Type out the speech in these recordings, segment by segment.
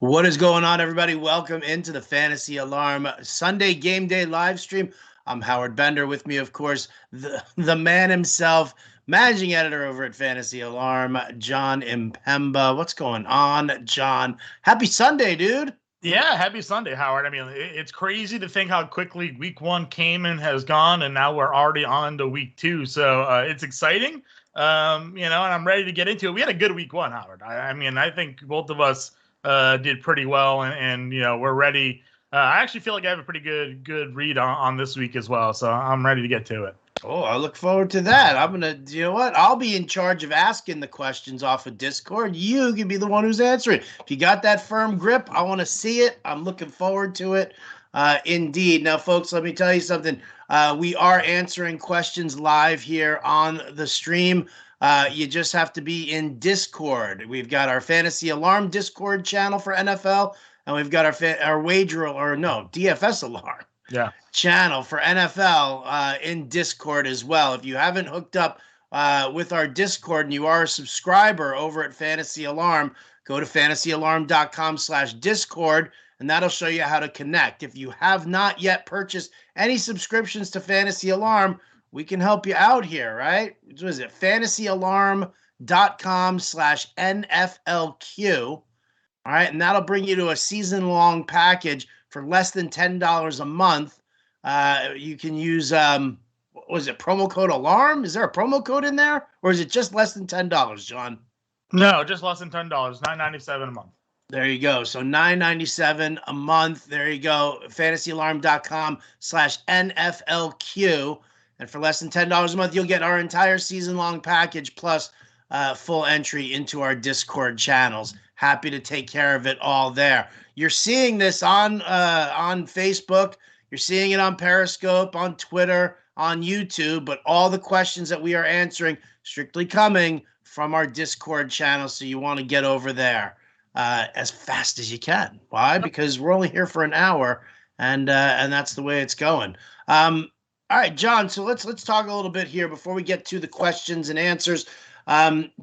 What is going on, everybody? Welcome into the Fantasy Alarm Sunday Game Day live stream. I'm Howard Bender. With me, of course, the man himself, managing editor over at Fantasy Alarm, Jon Impemba. What's going on, John? Happy Sunday, dude. Yeah, happy Sunday, Howard. I mean, it's crazy to think how quickly week one came and has gone, and now we're already on to week two. So it's exciting, and I'm ready to get into it. We had a good week one, Howard. I mean, I think both of us did pretty well, and we're ready. I actually feel like I have a pretty good read on this week as well, so I'm ready to get to it. Oh, I look forward to that. You know what? I'll be in charge of asking the questions off of Discord. You can be the one who's answering. If you got that firm grip, I want to see it. I'm looking forward to it. Indeed. Now, folks, let me tell you something. We are answering questions live here on the stream. You just have to be in Discord. We've got our Fantasy Alarm Discord channel for NFL, and we've got our DFS Alarm channel for NFL in Discord as well. If you haven't hooked up with our Discord and you are a subscriber over at Fantasy Alarm, go to fantasyalarm.com/Discord, and that'll show you how to connect. If you have not yet purchased any subscriptions to Fantasy Alarm, we can help you out here, right? What is it? fantasyalarm.com/NFLQ. All right, and that'll bring you to a season-long package for less than $10 a month. You can use, promo code ALARM? Is there a promo code in there? Or is it just less than $10, John? No, just less than $10, $9.97 a month. There you go. So $9.97 a month. There you go. fantasyalarm.com/NFLQ. And for less than $10 a month, you'll get our entire season-long package plus full entry into our Discord channels. Happy to take care of it all there. You're seeing this on Facebook. You're seeing it on Periscope, on Twitter, on YouTube. But all the questions that we are answering strictly coming from our Discord channel. So you want to get over there as fast as you can. Why? Because we're only here for an hour, and that's the way it's going. All right, John. So let's talk a little bit here before we get to the questions and answers.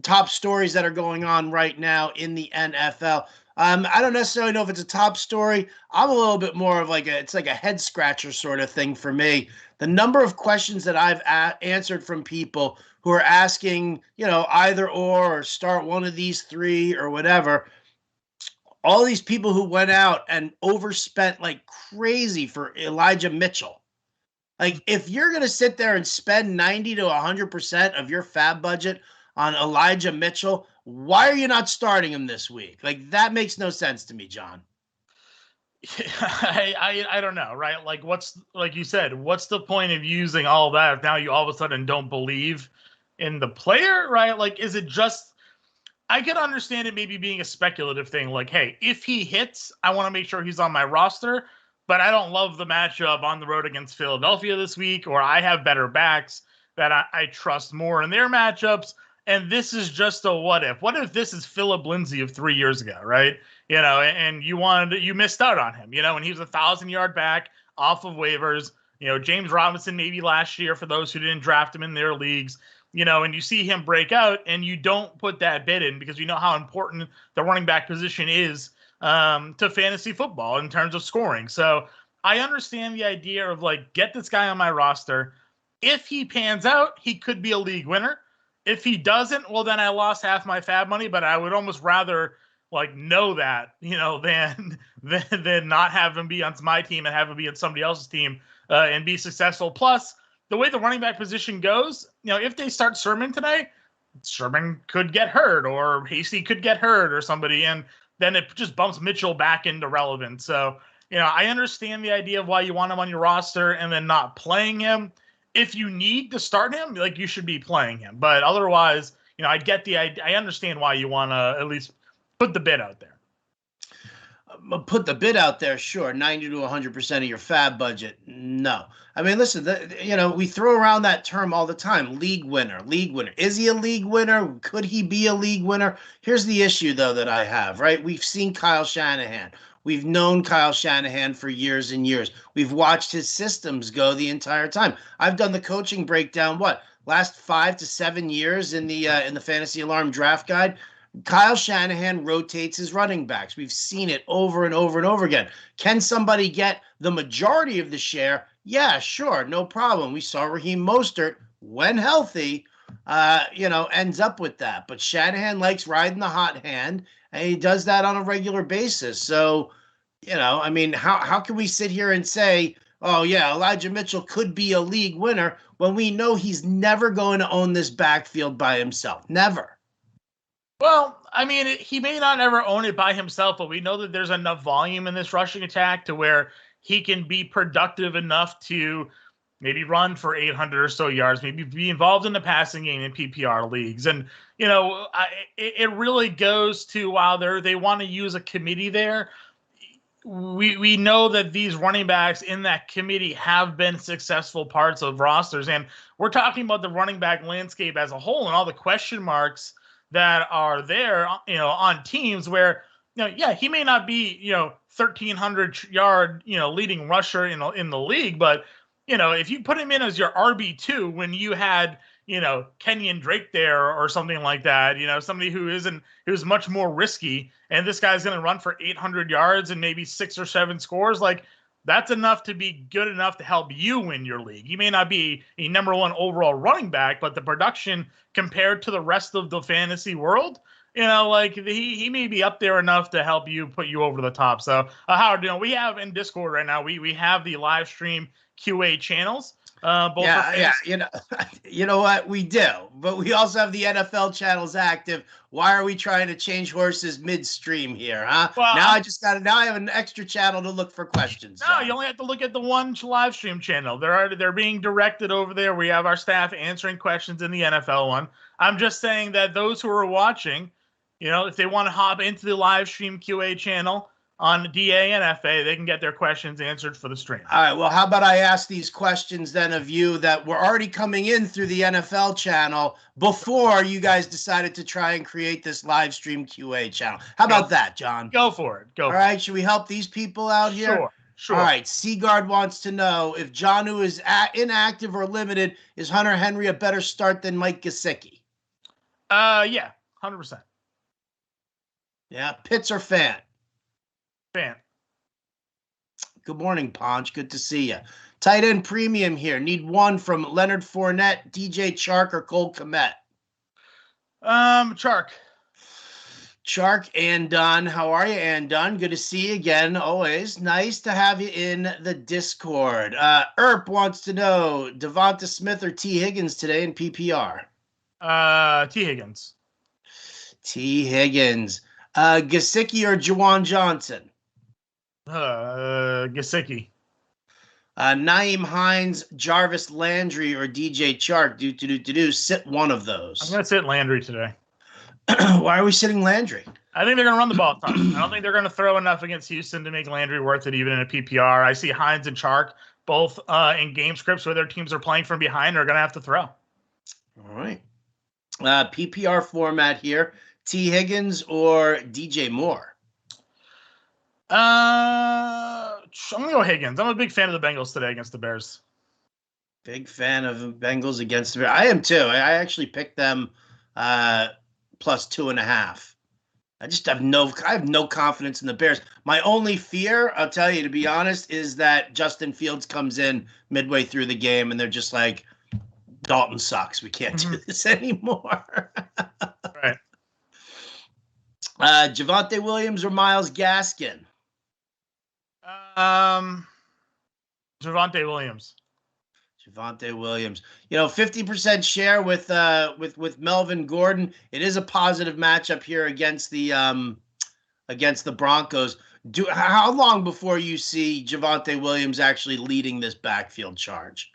Top stories that are going on right now in the NFL. I don't necessarily know if it's a top story. I'm a little bit more of it's like a head scratcher sort of thing for me. The number of questions that I've answered from people who are asking, either or start one of these three or whatever. All these people who went out and overspent like crazy for Elijah Mitchell. Like, if you're going to sit there and spend 90 to 100% of your fab budget on Elijah Mitchell, why are you not starting him this week? Like, that makes no sense to me, John. I don't know, right? Like you said, what's the point of using all that if now you all of a sudden don't believe in the player, right? Like, is it just, I could understand it maybe being a speculative thing. Like, hey, if he hits, I want to make sure he's on my roster, but I don't love the matchup on the road against Philadelphia this week, or I have better backs that I trust more in their matchups. And this is just a what if. What if this is Philip Lindsay of 3 years ago, right? And you missed out on him, and he was 1,000-yard back off of waivers. James Robinson maybe last year for those who didn't draft him in their leagues, and you see him break out and you don't put that bid in because you know how important the running back position is to fantasy football in terms of scoring. So I understand the idea of get this guy on my roster. If he pans out, he could be a league winner. If he doesn't, well, then I lost half my fab money, but I would almost rather know that, than not have him be on my team and have him be on somebody else's team and be successful. Plus, the way the running back position goes, if they start Sermon today, Sermon could get hurt or Hasty could get hurt or somebody, and then it just bumps Mitchell back into relevance. So, I understand the idea of why you want him on your roster and then not playing him. If you need to start him, you should be playing him. But otherwise, I get the idea. I understand why you want to at least put the bid out there. Put the bid out there, sure. 90 to 100% of your fab budget. No. I mean, listen, we throw around that term all the time. League winner. Is he a league winner? Could he be a league winner? Here's the issue, though, that I have, right? We've seen Kyle Shanahan. We've known Kyle Shanahan for years and years. We've watched his systems go the entire time. I've done the coaching breakdown, last 5 to 7 years in the Fantasy Alarm Draft Guide. Kyle Shanahan rotates his running backs. We've seen it over and over and over again. Can somebody get the majority of the share? Yeah, sure, no problem. We saw Raheem Mostert, when healthy, ends up with that. But Shanahan likes riding the hot hand, and he does that on a regular basis. So, how can we sit here and say, oh, yeah, Elijah Mitchell could be a league winner when we know he's never going to own this backfield by himself? Never. Well, I mean, he may not ever own it by himself, but we know that there's enough volume in this rushing attack to where he can be productive enough to maybe run for 800 or so yards, maybe be involved in the passing game in PPR leagues. And, it really goes to, while they want to use a committee there, we know that these running backs in that committee have been successful parts of rosters. And we're talking about the running back landscape as a whole and all the question marks that are there, on teams where, he may not be, 1,300 yard, leading rusher in the league, but, if you put him in as your RB2 when you had, Kenyon Drake there or something like that, somebody who's much more risky, and this guy's going to run for 800 yards and maybe 6 or 7 scores, like, that's enough to be good enough to help you win your league. He may not be a number 1 overall running back, but the production compared to the rest of the fantasy world, he may be up there enough to help you, put you over the top. So, Howard, we have in Discord right now, we have the live stream QA channels. You know what, we do, but we also have the NFL channels active. Why are we trying to change horses midstream here, huh? Well, now I have an extra channel to look for questions. No, John. You only have to look at the one live stream channel. They're being directed over there. We have our staff answering questions in the NFL one. I'm just saying that those who are watching, if they want to hop into the live stream QA channel on DA and FA, they can get their questions answered for the stream. All right. Well, how about I ask these questions then of you that were already coming in through the NFL channel before you guys decided to try and create this live stream QA channel? How about that, John? Go for it. All right. Should we help these people out here? Sure. All right. Seagard wants to know if Jonnu is inactive or limited, is Hunter Henry a better start than Mike Gesicki? Yeah, 100%. Yeah. Pitts or fan? Fan. Good morning, Ponch. Good to see you. Tight end premium here. Need one from Leonard Fournette, DJ Chark, or Cole Kmet. Chark. Chark and Dunn. How are you, and Dunn? Good to see you again. Always nice to have you in the Discord. Erp wants to know Devonta Smith or T. Higgins today in PPR. T. Higgins. T. Higgins. Gesicki or Juwan Johnson? Gesicki. Naeem Hines, Jarvis Landry, or DJ Chark. Sit one of those. I'm going to sit Landry today. Why are we sitting Landry? I think they're going to run the ball a ton. I don't think they're going to throw enough against Houston to make Landry worth it, even in a PPR. I see Hines and Chark both in game scripts where their teams are playing from behind are going to have to throw. All right. PPR format here. T. Higgins or DJ Moore? I'm going to go Higgins. I'm a big fan of the Bengals today against the Bears. Big fan of the Bengals against the Bears. I am too. I actually picked them plus 2.5. I have no confidence in the Bears. My only fear, I'll tell you, to be honest, is that Justin Fields comes in midway through the game and they're just like, Dalton sucks. We can't do this anymore. Right. Javante Williams or Myles Gaskin? Javante Williams. Javante Williams. 50% share with Melvin Gordon. It is a positive matchup here against the Broncos. How long before you see Javante Williams actually leading this backfield charge?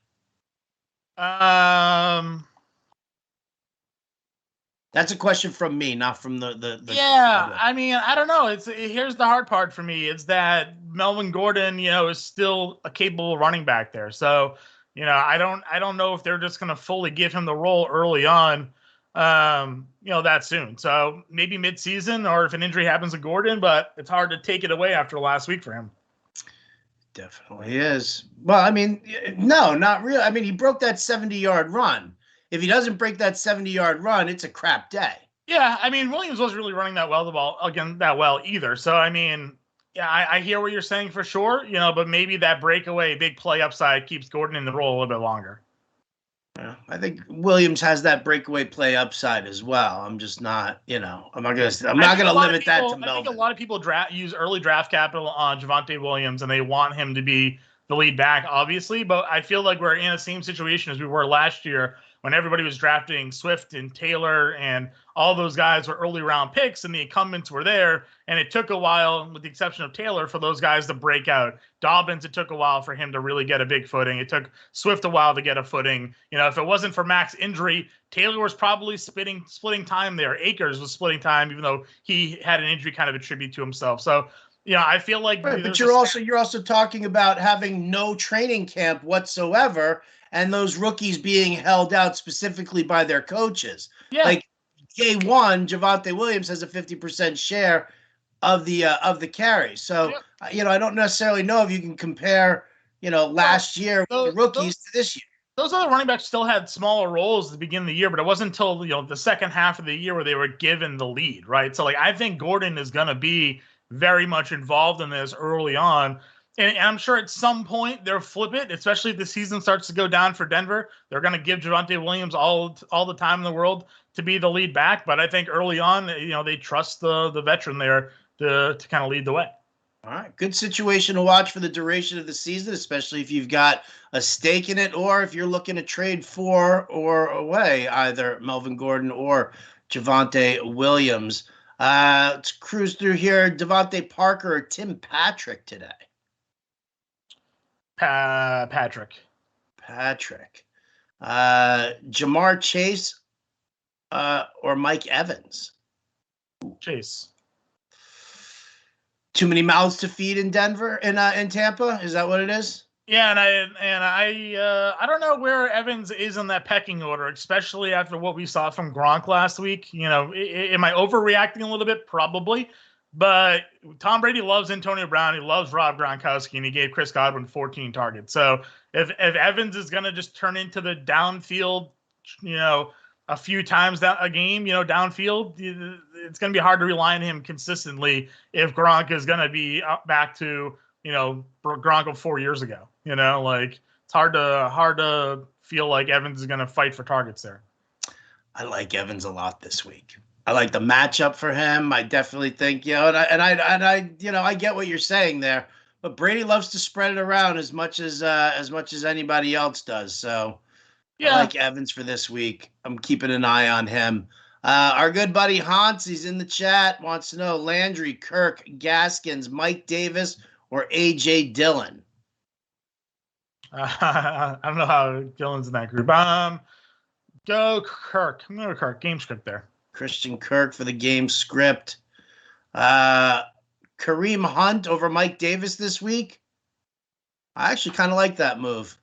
That's a question from me, not from the Yeah, I mean, I don't know. Here's the hard part for me. It's that Melvin Gordon, is still a capable running back there. So, I don't know if they're just going to fully give him the role early on, that soon. So maybe midseason, or if an injury happens to Gordon, but it's hard to take it away after last week for him. Definitely is. Well, I mean, no, not really. I mean, he broke that 70-yard run. If he doesn't break that 70-yard run, it's a crap day. Yeah, I mean, Williams wasn't really running that ball either. So, I mean, yeah, I hear what you're saying for sure, but maybe that breakaway big play upside keeps Gordon in the role a little bit longer. Yeah, I think Williams has that breakaway play upside as well. I'm just not, I'm not gonna limit that to Melvin. I think a lot of people use early draft capital on Javante Williams, and they want him to be the lead back, obviously. But I feel like we're in the same situation as we were last year when everybody was drafting Swift and Taylor, and all those guys were early round picks, and the incumbents were there. And it took a while, with the exception of Taylor, for those guys to break out. Dobbins, it took a while for him to really get a big footing. It took Swift a while to get a footing. If it wasn't for Mac's injury, Taylor was probably splitting time there. Akers was splitting time, even though he had an injury kind of attributed to himself. So, I feel like, right, but you're also talking about having no training camp whatsoever, and those rookies being held out specifically by their coaches. Yeah. Like day one, Javonte Williams has a 50% share of the carry. So, I don't necessarily know if you can compare, last year with the rookies to this year. Those other running backs still had smaller roles at the beginning of the year, but it wasn't until, the second half of the year where they were given the lead, right? So, I think Gordon is going to be very much involved in this early on. And I'm sure at some point they'll flip it, especially if the season starts to go down for Denver. They're going to give Javante Williams all the time in the world to be the lead back. But I think early on, they trust the veteran there to kind of lead the way. All right. Good situation to watch for the duration of the season, especially if you've got a stake in it or if you're looking to trade for or away either Melvin Gordon or Javante Williams. Let's cruise through here. Devontae Parker or Tim Patrick today? Patrick. Jamar Chase or Mike Evans? Chase. Too many mouths to feed in Denver, in Tampa? Is that what it is? Yeah, and I don't know where Evans is in that pecking order, especially after what we saw from Gronk last week. Am I overreacting a little bit? Probably. But Tom Brady loves Antonio Brown. He loves Rob Gronkowski, and he gave Chris Godwin 14 targets. So if Evans is going to just turn into the downfield, a few times a game, downfield, it's going to be hard to rely on him consistently if Gronk is going to be back to, Gronk of 4 years ago. It's hard to feel like Evans is going to fight for targets there. I like Evans a lot this week. I like the matchup for him. I definitely think, and I get what you're saying there, but Brady loves to spread it around as much as anybody else does. So yeah. I like Evans for this week. I'm keeping an eye on him. Our good buddy Hans, he's in the chat, wants to know Landry, Kirk, Gaskins, Mike Davis, or A.J. Dillon. I don't know how Dillon's in that group. Go Kirk. I'm going to Kirk. Game script there. Christian Kirk for the game script. Kareem Hunt over Mike Davis this week. I actually kind of like that move.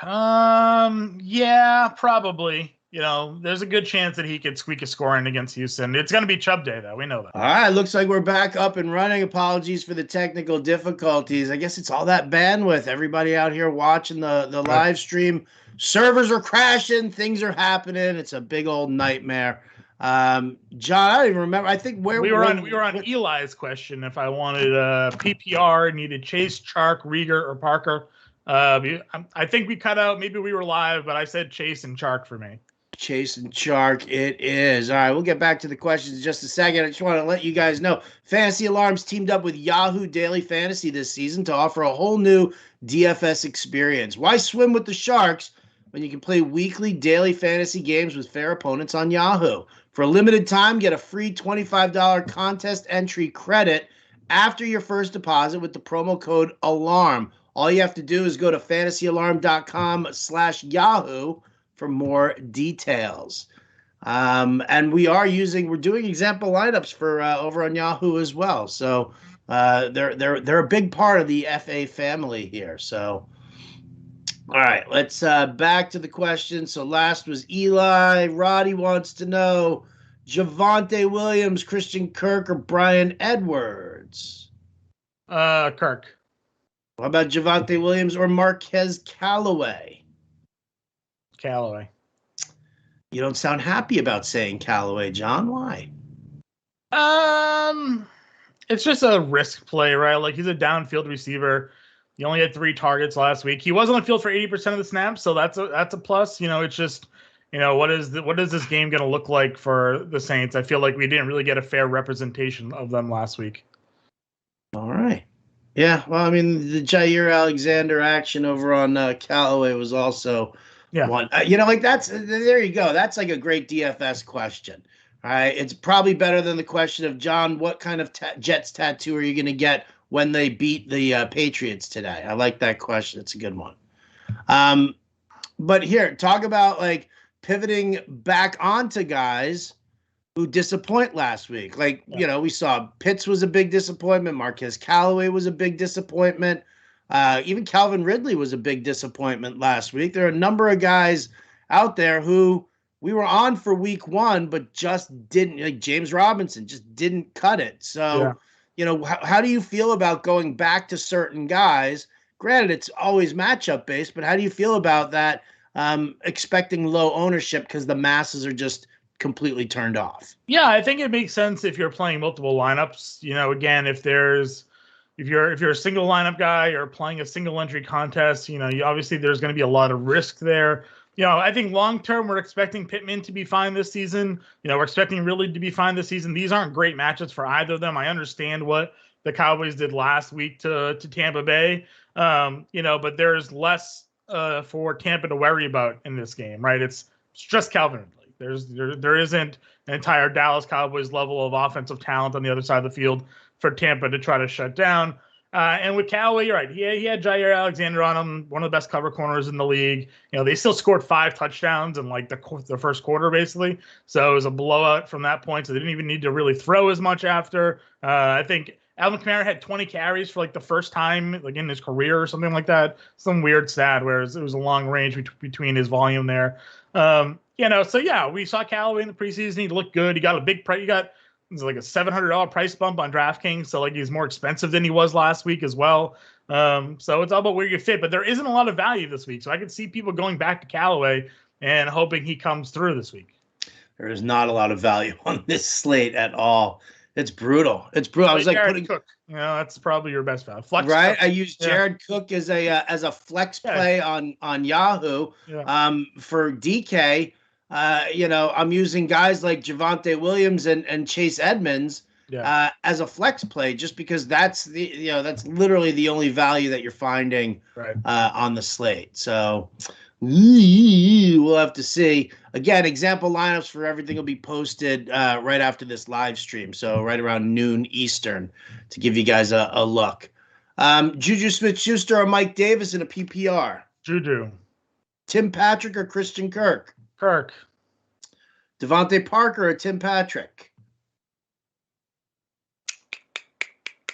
Yeah, probably. There's a good chance that he could squeak a score in against Houston. It's going to be Chubb Day, though. We know that. All right, looks like we're back up and running. Apologies for the technical difficulties. I guess it's all that bandwidth. Everybody out here watching the live stream. Servers are crashing. Things are happening. It's a big old nightmare. John, I don't even remember. I think we were on Eli's question. If I wanted PPR, needed Chase, Chark, Rieger, or Parker. I think we cut out. Maybe we were live, but I said Chase and Chark for me. Chase and Chark, it is. All right, we'll get back to the questions in just a second. I just want to let you guys know, Fantasy Alarms teamed up with Yahoo Daily Fantasy this season to offer a whole new DFS experience. Why swim with the Sharks when you can play weekly daily fantasy games with fair opponents on Yahoo? For a limited time, get a free $25 contest entry credit after your first deposit with the promo code ALARM. All you have to do is go to fantasyalarm.com/Yahoo for more details. And we're doing example lineups for over on Yahoo as well. So they're a big part of the FA family here. So, all right, let's back to the question. So last was Eli. Roddy wants to know Javonte Williams, Christian Kirk, or Brian Edwards? Kirk. What about Javonte Williams or Marquez Callaway? Callaway. You don't sound happy about saying Callaway, John. Why? It's just a risk play, right? Like he's a downfield receiver. He only had 3 targets last week. He was on the field for 80% of the snaps, so that's a plus. It's just, what is this game going to look like for the Saints? I feel like we didn't really get a fair representation of them last week. All right. Yeah, well, I mean, the Jair Alexander action over on Callaway was also one. There you go. That's like a great DFS question. All right. It's probably better than the question of, John, what kind of Jets tattoo are you going to get when they beat the Patriots today? I like that question. It's a good one. But here, talk about like pivoting back onto guys who disappoint last week. We saw Pitts was a big disappointment. Marquez Callaway was a big disappointment. Even Calvin Ridley was a big disappointment last week. There are a number of guys out there who we were on for week 1, but just didn't, like James Robinson, just didn't cut it. So, how do you feel about going back to certain guys? Granted, it's always matchup based, but how do you feel about that? Expecting low ownership because the masses are just completely turned off. Yeah, I think it makes sense if you're playing multiple lineups. Again, if you're a single lineup guy or playing a single entry contest, obviously there's going to be a lot of risk there. I think long term we're expecting Pittman to be fine this season. We're expecting Ridley to be fine this season. These aren't great matchups for either of them. I understand what the Cowboys did last week to Tampa Bay, but there's less for Tampa to worry about in this game, right? It's just Calvin Ridley. There isn't an entire Dallas Cowboys level of offensive talent on the other side of the field for Tampa to try to shut down. And with Callaway, you're right. He had Jair Alexander on him, one of the best cover corners in the league. They still scored 5 touchdowns in like the first quarter, basically. So it was a blowout from that point. So they didn't even need to really throw as much after. I think Alvin Kamara had 20 carries for like the first time like in his career or something like that. Some weird stat where it was a long range between his volume there. We saw Callaway in the preseason. He looked good. He got a big price. He got like a $700 price bump on DraftKings. So like he's more expensive than he was last week as well. So it's all about where you fit, but there isn't a lot of value this week. So I could see people going back to Callaway and hoping he comes through this week. There is not a lot of value on this slate at all. It's brutal. I was like Jared Cook. That's probably your best value. Flex right. Cook. I used Jared Cook as a flex play on Yahoo. For DK. I'm using guys like Javante Williams and Chase Edmonds as a flex play, just because that's literally the only value that you're finding on the slate. So we'll have to see. Again, example lineups for everything will be posted right after this live stream. So right around noon Eastern to give you guys a look. Juju Smith-Schuster or Mike Davis in a PPR? Juju. Tim Patrick or Christian Kirk? Kirk. Devontae Parker or Tim Patrick?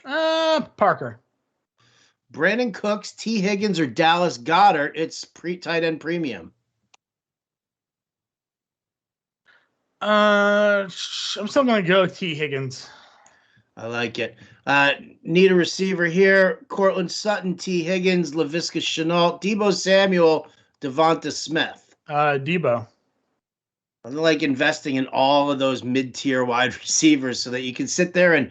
Parker. Brandon Cooks, T. Higgins, or Dallas Goedert? It's tight end premium. I'm still going to go with T. Higgins. I like it. Need a receiver here. Cortland Sutton, T. Higgins, Laviska Shenault, Deebo Samuel, Devonta Smith. Deebo. I like investing in all of those mid-tier wide receivers so that you can sit there and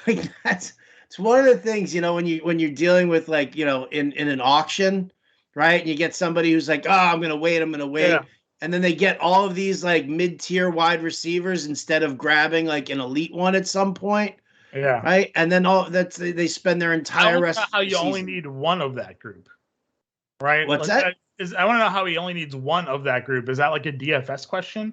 it's one of the things, when you're dealing with in an auction, right? And you get somebody who's like, I'm going to wait. Yeah. And then they get all of these like mid-tier wide receivers instead of grabbing like an elite one at some point. Yeah. Right. And then they spend their entire rest. How you only need one of that group. Right. What's that? I want to know how he only needs one of that group. Is that like a DFS question?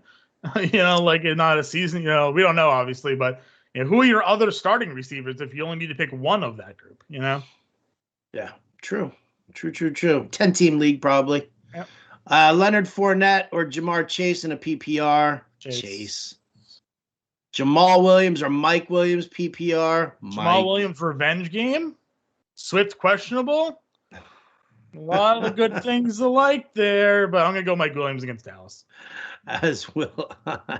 Like not a season, we don't know obviously, but who are your other starting receivers if you only need to pick one of that group, Yeah, true. 10-team league probably. Yep. Leonard Fournette or Jamar Chase in a PPR? Chase. Jamal Williams or Mike Williams PPR? Jamal Williams revenge game? Swift questionable? A lot of good things to like there, but I'm going to go Mike Williams against Dallas. As will I.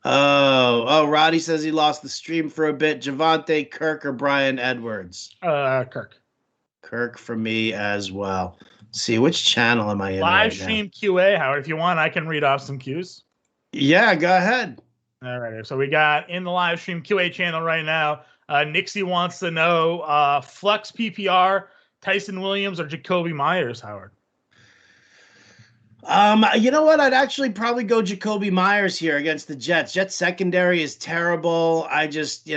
Roddy says he lost the stream for a bit. Javante, Kirk, or Brian Edwards? Kirk. Kirk for me as well. see, which channel am I in Live right now? stream QA, Howard. If you want, I can read off some cues. Yeah, go ahead. All right. So we got in the live stream QA channel right now. Nixie wants to know flex PPR, Tyson Williams or Jacoby Myers, Howard. You know what? I'd actually probably go Jacoby Myers here against the Jets. Jets secondary is terrible. I just,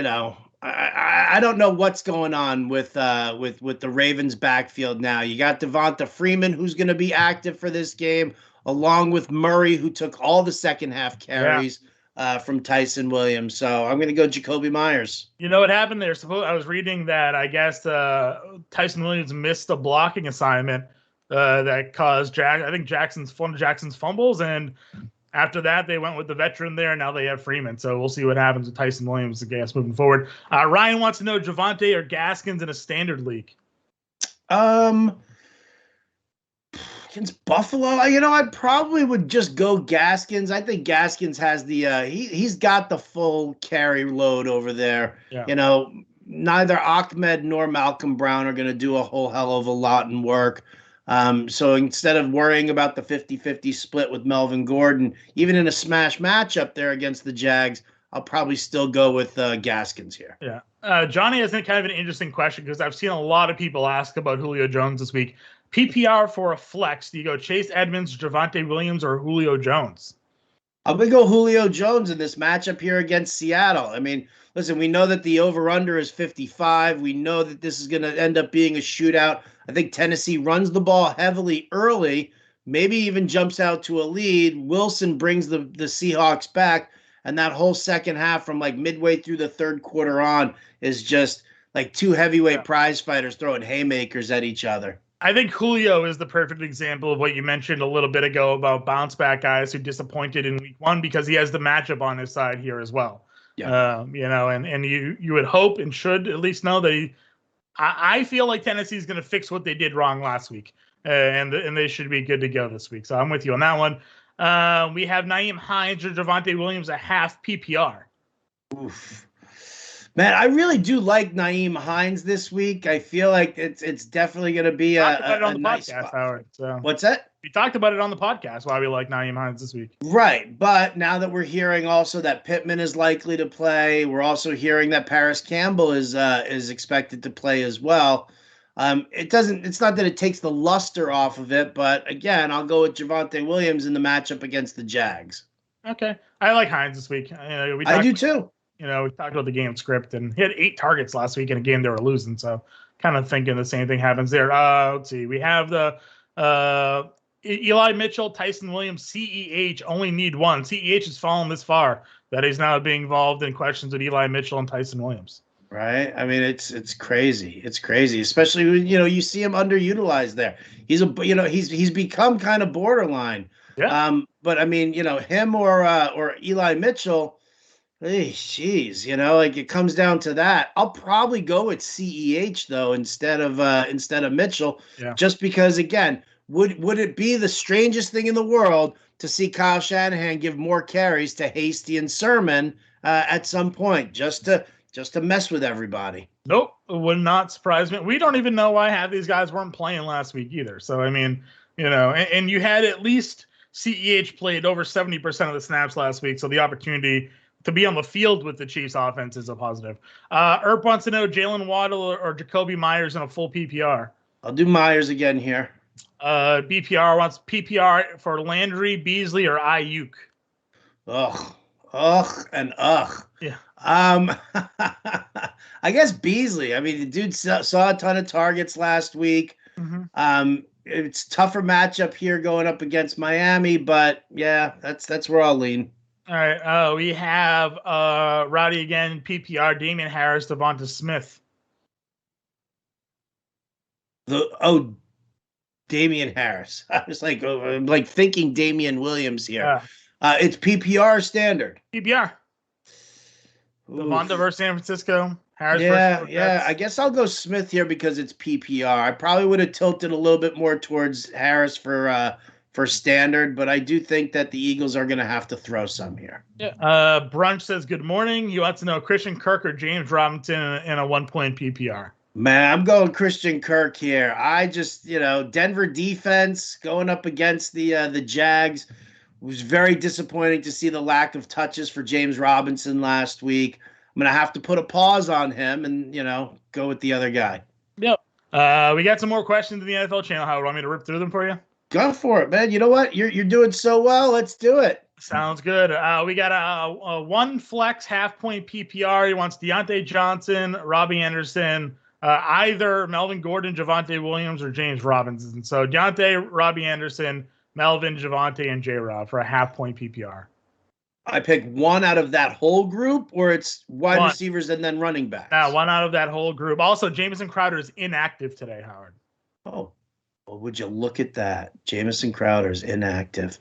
I don't know what's going on with the Ravens backfield now. You got Devonta Freeman, who's going to be active for this game, along with Murray, who took all the second half carries from Tyson Williams. So I'm going to go Jacoby Myers. You know what happened there? I was reading that I guess Tyson Williams missed a blocking assignment that caused I think one of Jackson's fumbles, and after that they went with the veteran there, and now they have Freeman. So we'll see what happens with Tyson Williams, I guess, moving forward. Ryan wants to know Javante or Gaskins in a standard league. Against Buffalo, I probably would just go Gaskins. I think Gaskins has the he's got the full carry load over there. Yeah. Neither Ahmed nor Malcolm Brown are going to do a whole hell of a lot in work. So instead of worrying about the 50-50 split with Melvin Gordon, even in a smash matchup there against the Jags, I'll probably still go with Gaskins here. Yeah. Johnny has kind of an interesting question because I've seen a lot of people ask about Julio Jones this week. PPR for a flex, do you go Chase Edmonds, Javante Williams, or Julio Jones? I'm going to go Julio Jones in this matchup here against Seattle. I mean, listen, we know that the over-under is 55. We know that this is going to end up being a shootout. I think Tennessee runs the ball heavily early, maybe even jumps out to a lead. Wilson brings the Seahawks back, and that whole second half from like midway through the third quarter on is just like two heavyweight prize fighters throwing haymakers at each other. I think Julio is the perfect example of what you mentioned a little bit ago about bounce back guys who disappointed in week one because he has the matchup on his side here as well. Yeah. And you would hope and should at least know that I feel like Tennessee's going to fix what they did wrong last week, and they should be good to go this week. So I'm with you on that one. We have Nyheim Hines or Javante Williams a half PPR. Oof. Man, I really do like Nyheim Hines this week. I feel like it's definitely going to be a nice spot. Howard, so. What's that? We talked about it on the podcast why we like Nyheim Hines this week. Right, but now that we're hearing also that Pittman is likely to play, we're also hearing that Paris Campbell is expected to play as well. It's not that it takes the luster off of it, but again, I'll go with Javonte Williams in the matchup against the Jags. Okay, I like Hines this week. I do too. We talked about the game script, and he had 8 targets last week in a game they were losing. So kind of thinking the same thing happens there. Let's see. We have the Eli Mitchell, Tyson Williams, CEH only need one. CEH has fallen this far that he's now being involved in questions with Eli Mitchell and Tyson Williams. Right. I mean, it's crazy. It's crazy, especially when, you see him underutilized there. He's become kind of borderline. Yeah. But I mean, him or Eli Mitchell, hey, geez, it comes down to that. I'll probably go with CEH though instead of Mitchell, just because again, would it be the strangest thing in the world to see Kyle Shanahan give more carries to Hasty and Sermon at some point just to mess with everybody? Nope, it would not surprise me. We don't even know why half these guys weren't playing last week either. So I mean, and you had at least CEH played over 70% of the snaps last week, so the opportunity to be on the field with the Chiefs offense is a positive. Erp wants to know Jalen Waddle or Jacoby Myers in a full PPR. I'll do Myers again here. BPR wants PPR for Landry, Beasley, or Ayuk. And Yeah. I guess Beasley. I mean, the dude saw a ton of targets last week. Mm-hmm. It's tougher matchup here going up against Miami, but yeah, that's where I'll lean. All right. We have Rowdy again, PPR, Damian Harris, Devonta Smith. Damian Harris. I was like thinking Damian Williams here. It's PPR standard. PPR. Devonta versus San Francisco. Harris versus Jets. I guess I'll go Smith here because it's PPR. I probably would have tilted a little bit more towards Harris for standard, but I do think that the Eagles are going to have to throw some here. Yeah. Brunch says good morning. He wants to know Christian Kirk or James Robinson in a 1-point PPR. Man, I'm going Christian Kirk here. I just, Denver defense going up against the Jags. It was very disappointing to see the lack of touches for James Robinson last week. I'm gonna have to put a pause on him and go with the other guy. Yep. We got some more questions in the NFL channel. How want me to rip through them for you? Go for it, man. You know what? You're doing so well. Let's do it. Sounds good. We got a one flex half-point PPR. He wants Deontay Johnson, Robbie Anderson, either Melvin Gordon, Javante Williams, or James Robinson. So Deontay, Robbie Anderson, Melvin, Javante, and J-Rob for a half-point PPR. I pick one out of that whole group, or it's wide receivers and then running backs? No, one out of that whole group. Also, Jamison Crowder is inactive today, Howard. Oh, well, would you look at that? Jamison Crowder's inactive.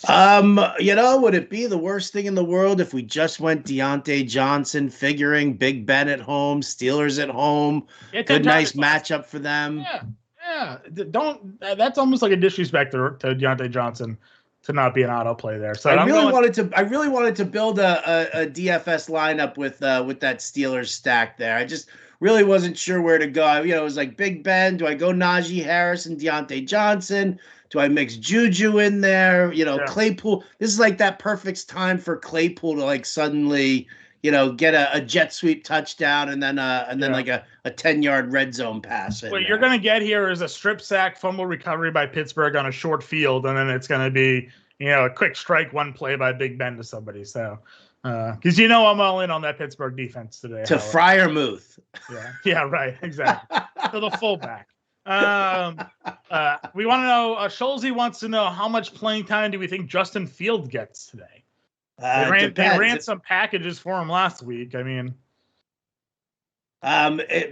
Would it be the worst thing in the world if we just went Deontay Johnson, figuring Big Ben at home, Steelers at home, good, nice matchup for them? Yeah. That's almost like a disrespect to Deontay Johnson to not be an auto play there. So I really wanted to build a DFS lineup with that Steelers stack there. I just really wasn't sure where to go. It was like Big Ben. Do I go Najee Harris and Deontay Johnson? Do I mix Juju in there? Claypool. This is like that perfect time for Claypool to suddenly, get a jet sweep touchdown and then like a 10-yard red zone pass. What you're going to get here is a strip sack fumble recovery by Pittsburgh on a short field, and then it's going to be, a quick strike one play by Big Ben to somebody. So, because I'm all in on that Pittsburgh defense today. To Freiermuth. Yeah, right, exactly. To the fullback. We want to know, Schulze wants to know how much playing time do we think Justin Fields gets today? They ran some packages for him last week. I mean,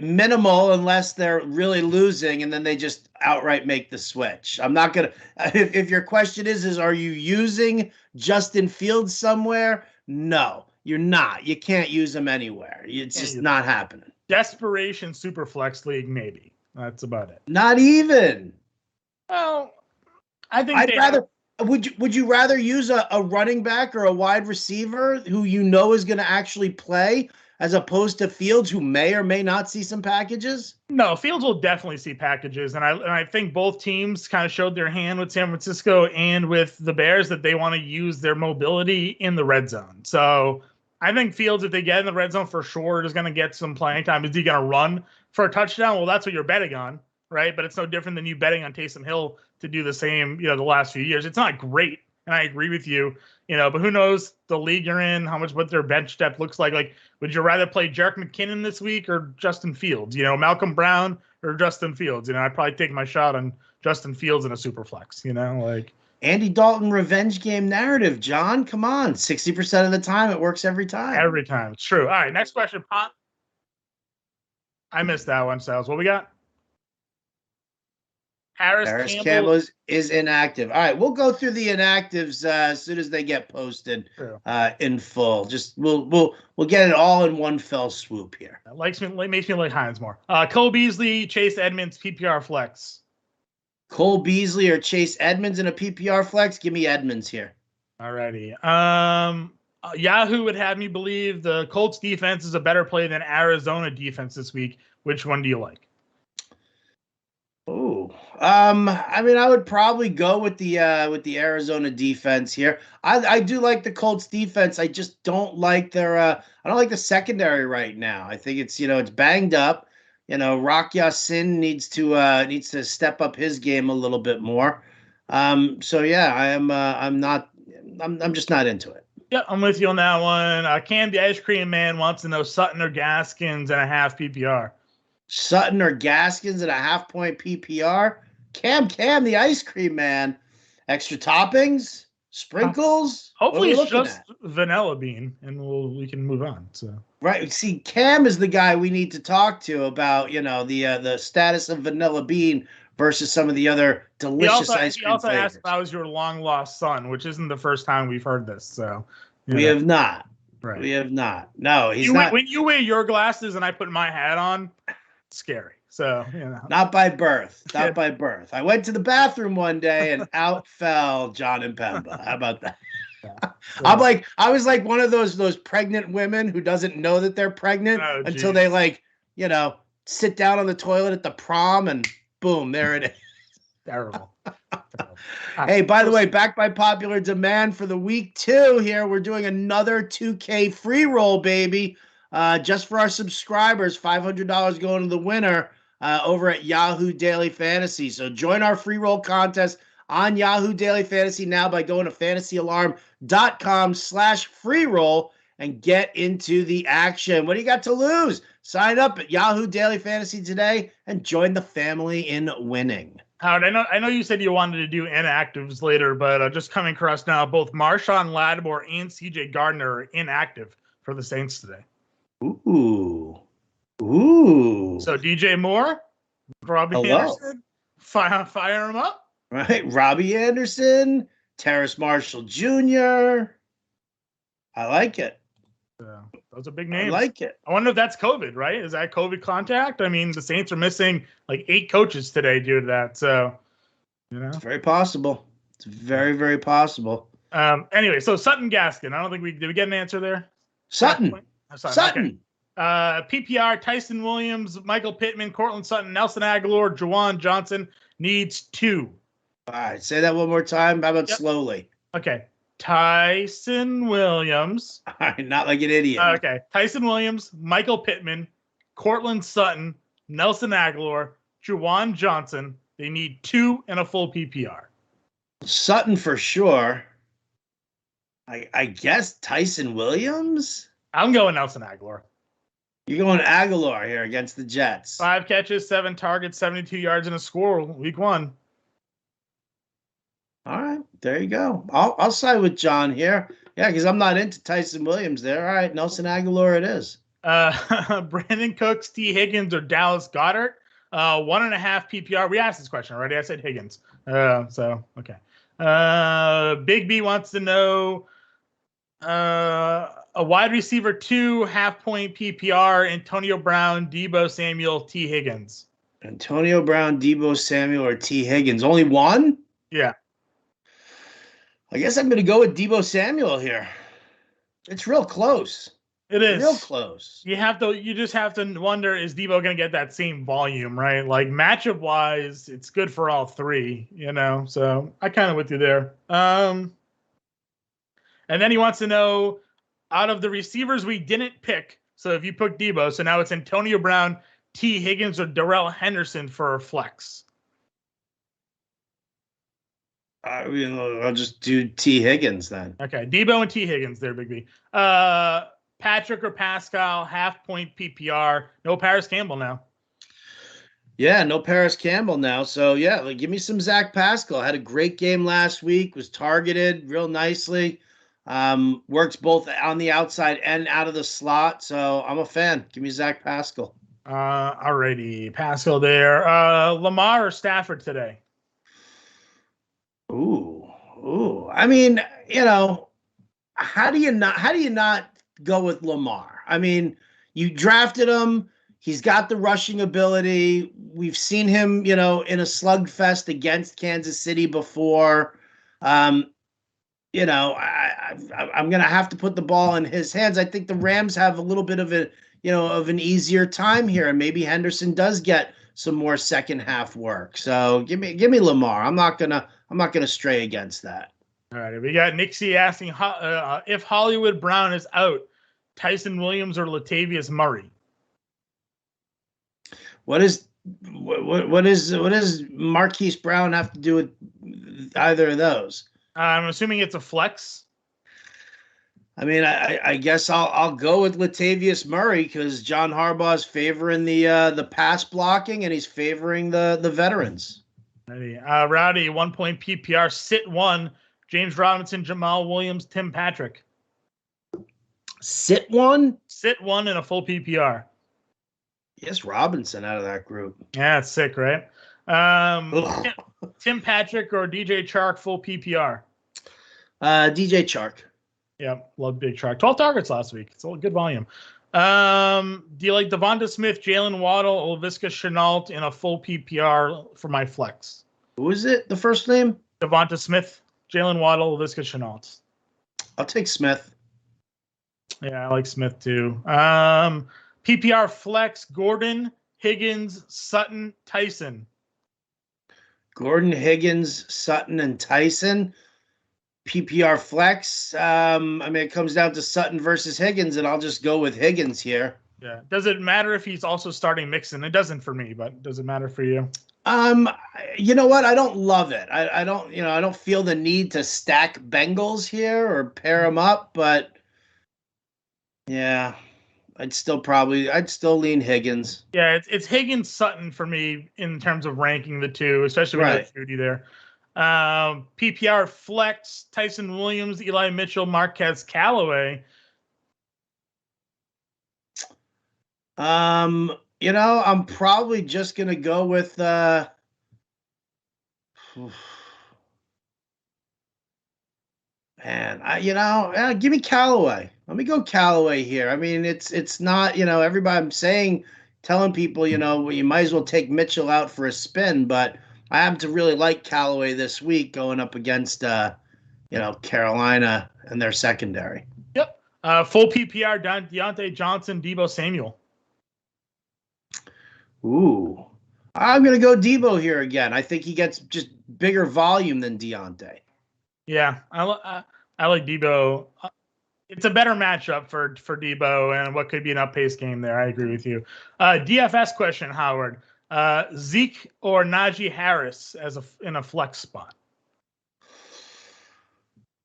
minimal unless they're really losing and then they just outright make the switch. I'm not going to, if your question is are you using Justin Fields somewhere? No, you're not. You can't use him anywhere. It's just not happening. Desperation super flex league, maybe. That's about it. Not even. Well, I think I'd rather. Would you rather use a running back or a wide receiver who is going to actually play as opposed to Fields, who may or may not see some packages? No, Fields will definitely see packages, and I think both teams kind of showed their hand with San Francisco and with the Bears that they want to use their mobility in the red zone. So I think Fields, if they get in the red zone for sure, is going to get some playing time. Is he going to run for a touchdown? Well, that's what you're betting on, right? But it's no different than you betting on Taysom Hill to do the same, the last few years. It's not great, and I agree with you, but who knows the league you're in, what their bench depth looks like. Like, would you rather play Jerick McKinnon this week or Justin Fields? Malcolm Brown or Justin Fields? I'd probably take my shot on Justin Fields in a super flex, Andy Dalton revenge game narrative, John. Come on. 60% of the time, it works every time. Every time. It's true. All right, next question. I missed that one, Sales. What we got? Harris Campbell is inactive. All right, we'll go through the inactives as soon as they get posted in full. Just we'll get it all in one fell swoop here. Makes me like Hines more. Cole Beasley, Chase Edmonds, PPR flex. Cole Beasley or Chase Edmonds in a PPR flex? Give me Edmonds here. Alrighty. Yahoo would have me believe the Colts defense is a better play than Arizona defense this week. Which one do you like? Oh, I would probably go with the Arizona defense here. I do like the Colts defense. I just don't like their I don't like the secondary right now. I think it's it's banged up. Rock Ya-Sin needs to step up his game a little bit more. I'm just not into it. Yeah, I'm with you on that one. Cam the Ice Cream Man wants to know Sutton or Gaskins and a half PPR. Sutton or Gaskins at a half-point PPR. Cam the Ice Cream Man. Extra toppings, sprinkles. Hopefully it's just vanilla bean, and we can move on. So right, see, Cam is the guy we need to talk to about the status of vanilla bean versus some of the other delicious ice cream flavors. He also asked if I was your long lost son, which isn't the first time we've heard this. So we have not. Right. We have not. No, he's not. When you wear your glasses and I put my hat on, it's scary. So, Not by birth. Not by birth. I went to the bathroom one day and out fell Jon Impemba. How about that? Yeah. I was like one of those pregnant women who doesn't know that they're pregnant until they sit down on the toilet at the prom, and boom, there it is. Terrible. Hey, by the way, back by popular demand for the week 2 here, we're doing another 2K free roll, baby. Just for our subscribers, $500 going to the winner over at Yahoo Daily Fantasy. So join our free roll contest on Yahoo Daily Fantasy now by going to fantasyalarm.com/free roll and get into the action. What do you got to lose? Sign up at Yahoo Daily Fantasy today and join the family in winning. Howard, I know you said you wanted to do inactives later, but just coming across now, both Marshawn Lattimore and CJ Gardner are inactive for the Saints today. Ooh. So DJ Moore, Robbie Anderson, fire him up. Right, Robbie Anderson, Terrace Marshall Jr. I like it. Yeah, those are big names. I like it. I wonder if that's COVID, right? Is that COVID contact? I mean, the Saints are missing like 8 coaches today due to that. So, it's very possible. It's very, very possible. Anyway, so Sutton Gaskin. I don't think did we get an answer there? Sutton. Okay. PPR, Tyson Williams, Michael Pittman, Cortland Sutton, Nelson Aguilar, Juwan Johnson needs 2. All right, say that one more time. How about slowly? Okay. Tyson Williams. All right, not like an idiot. Okay. Tyson Williams, Michael Pittman, Cortland Sutton, Nelson Aguilar, Juwan Johnson. They need 2 and a full PPR. Sutton for sure. I guess Tyson Williams? I'm going Nelson Aguilar. You're going Aguilar here against the Jets. 5 catches, 7 targets, 72 yards, and a score week 1. All right, there you go. I'll side with John here. Yeah, because I'm not into Tyson Williams there. All right, Nelson Aguilar it is. Brandon Cooks, T. Higgins, or Dallas Goedert. 1.5 PPR. We asked this question already. I said Higgins. So, okay. Big B wants to know a wide receiver 2, half-point PPR, Antonio Brown, Deebo Samuel, T. Higgins. Antonio Brown, Deebo Samuel, or T. Higgins. Only one? Yeah. I guess I'm going to go with Deebo Samuel here. It's real close. It is real close. You just have to wonder, is Deebo going to get that same volume, right? Like matchup wise, it's good for all 3, So I kind of with you there. And then he wants to know, out of the receivers we didn't pick, so if you pick Deebo, so now it's Antonio Brown, T. Higgins, or Darrell Henderson for a flex. I'll just do T. Higgins then. Okay, Deebo and T. Higgins there, Big B. Patrick or Pascal, half-point PPR. No Paris Campbell now. Yeah, no Paris Campbell now. So, yeah, give me some Zach Pascal. Had a great game last week. Was targeted real nicely. Works both on the outside and out of the slot. So, I'm a fan. Give me Zach Pascal. Alrighty, Pascal there. Lamar or Stafford today? Ooh. I mean, how do you not go with Lamar? I mean, you drafted him. He's got the rushing ability. We've seen him, in a slugfest against Kansas City before. I'm going to have to put the ball in his hands. I think the Rams have a little bit of of an easier time here, and maybe Henderson does get some more second half work. So give me Lamar. I'm not gonna stray against that. All right, we got Nixie asking if Hollywood Brown is out, Tyson Williams or Latavius Murray. What does Marquise Brown have to do with either of those? I'm assuming it's a flex. I mean, I guess I'll go with Latavius Murray because John Harbaugh's favoring the pass blocking and he's favoring the veterans. Rowdy, 1-point PPR, sit 1, James Robinson, Jamal Williams, Tim Patrick. Sit 1? Sit 1 in a full PPR. Yes, Robinson out of that group. Yeah, it's sick, right? Tim Patrick or DJ Chark, full PPR? DJ Chark. Yep, love Big Chark. 12 targets last week. It's a good volume. Do you like Devonta Smith, Jalen Waddle, Laviska Shenault in a full PPR for my flex? Who is it? The first name? Devonta Smith, Jalen Waddle, Laviska Shenault. I'll take Smith. Yeah, I like Smith too. PPR flex, Gordon, Higgins, Sutton, Tyson. Gordon, Higgins, Sutton, and Tyson. PPR flex. I mean, it comes down to Sutton versus Higgins, and I'll just go with Higgins here. Yeah. Does it matter if he's also starting Mixon? It doesn't for me, but does it matter for you? You know what? I don't love it. I don't, I don't feel the need to stack Bengals here or pair them up, but yeah, I'd still lean Higgins. Yeah, it's Higgins Sutton for me in terms of ranking the two, especially with Right. Judy there. PPR flex, Tyson Williams, Eli Mitchell, Marquez Callaway. I'm probably just gonna go with give me Callaway. Let me go Callaway here. I mean, it's not, everybody I'm telling people, you might as well take Mitchell out for a spin, but I happen to really like Callaway this week going up against Carolina and their secondary. Yep. Full PPR, Deontay Johnson, Deebo Samuel. Ooh. I'm going to go Deebo here again. I think he gets just bigger volume than Deontay. Yeah, I like Deebo. It's a better matchup for Deebo and what could be an up-paced game there. I agree with you. DFS question, Howard. Zeke or Najee Harris in a flex spot?